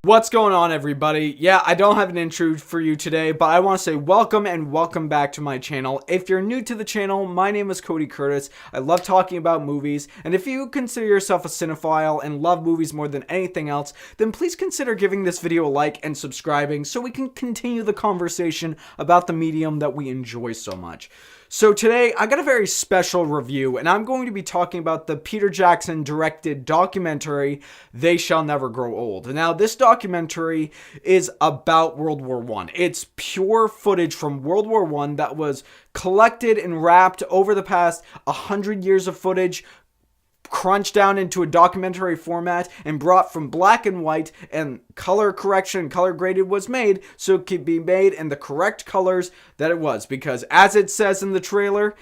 What's going on, everybody? Yeah, I don't have an intro for you today, but I want to say welcome and welcome back to my channel. If you're new to the channel, my name is Cody Curtis. I love talking about movies, and if you consider yourself a cinephile and love movies more than anything else, then please consider giving this video a like and subscribing so we can continue the conversation about the medium that we enjoy so much. So today, I got a very special review, and I'm going to be talking about the Peter Jackson directed documentary, They Shall Never Grow Old. Now, this documentary is about World War I. It's pure footage from World War I that was collected and wrapped over the past 100 years of footage, crunched down into a documentary format and brought from black and white, and color correction and color graded was made so it could be made in the correct colors that it was, because as it says in the trailer,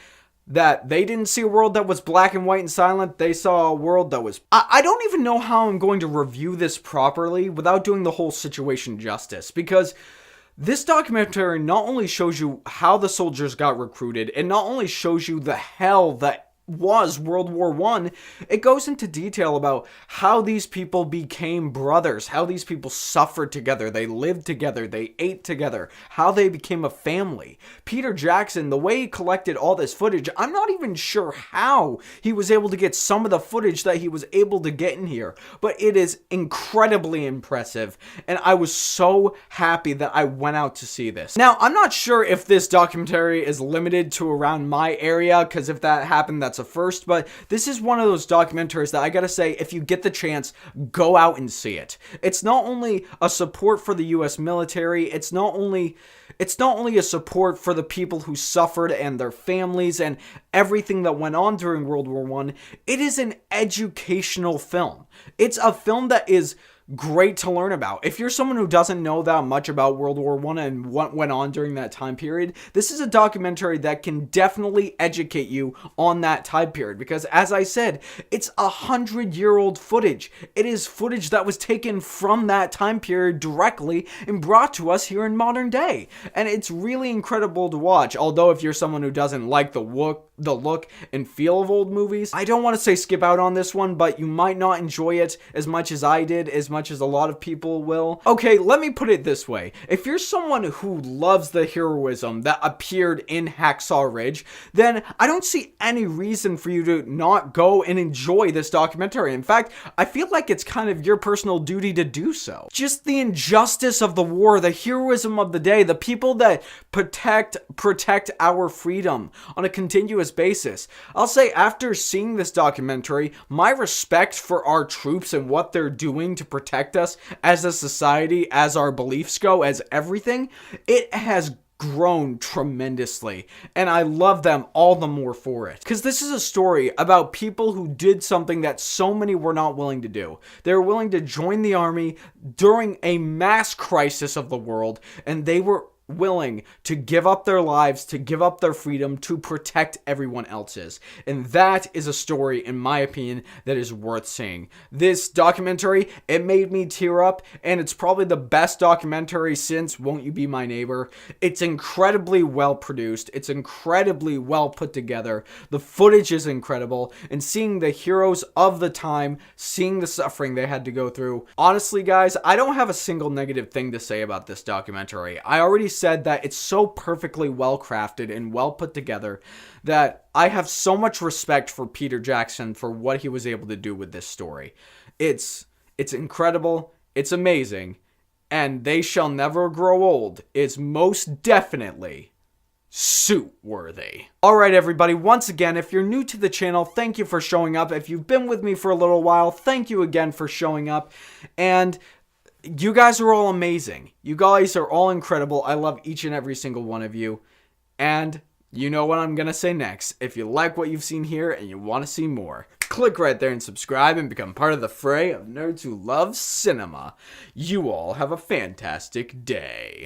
that they didn't see a world that was black and white and silent. They saw a world that was... I don't even know how I'm going to review this properly without doing the whole situation justice, because this documentary not only shows you how the soldiers got recruited, it not only shows you the hell that was World War I, it goes into detail about how these people became brothers, how these people suffered together, they lived together, they ate together, how they became a family. Peter Jackson, the way he collected all this footage, I'm not even sure how he was able to get some of the footage that he was able to get in here, but it is incredibly impressive, and I was so happy that I went out to see this. Now, I'm not sure if this documentary is limited to around my area, because if that happened, that's a first, but this is one of those documentaries that I gotta say, if you get the chance, go out and see it. It's not only a support for the US military, it's not only a support for the people who suffered and their families and everything that went on during World War I, it is an educational film. It's a film that is great to learn about. If you're someone who doesn't know that much about World War I and what went on during that time period, this is a documentary that can definitely educate you on that time period, because as I said, it's 100-year-old footage. It is footage that was taken from that time period directly and brought to us here in modern day, and it's really incredible to watch. Although if you're someone who doesn't like the look and feel of old movies, I don't want to say skip out on this one, but you might not enjoy it as much as I did, as much as a lot of people will. Okay, let me put it this way. If you're someone who loves the heroism that appeared in Hacksaw Ridge, then I don't see any reason for you to not go and enjoy this documentary. In fact, I feel like it's kind of your personal duty to do so. Just the injustice of the war, the heroism of the day, the people that protect our freedom on a continuous basis. I'll say, after seeing this documentary, my respect for our troops and what they're doing to protect us as a society, as our beliefs go, as everything, it has grown tremendously, and I love them all the more for it, because this is a story about people who did something that so many were not willing to do. They were willing to join the army during a mass crisis of the world, and they were willing to give up their lives, to give up their freedom, to protect everyone else's. And that is a story, in my opinion, that is worth seeing. This documentary, it made me tear up, and it's probably the best documentary since Won't You Be My Neighbor. It's incredibly well produced. It's incredibly well put together. The footage is incredible, and seeing the heroes of the time, seeing the suffering they had to go through. Honestly, guys, I don't have a single negative thing to say about this documentary. I already said that it's so perfectly well crafted and well put together that I have so much respect for Peter Jackson for what he was able to do with this story. It's incredible, it's amazing, and They Shall Never Grow Old is most definitely suit worthy. Alright, everybody, once again, if you're new to the channel, thank you for showing up. If you've been with me for a little while, thank you again for showing up. And you guys are all amazing. You guys are all incredible. I love each and every single one of you. And you know what I'm gonna say next. If you like what you've seen here and you want to see more, click right there and subscribe and become part of the fray of nerds who love cinema. You all have a fantastic day.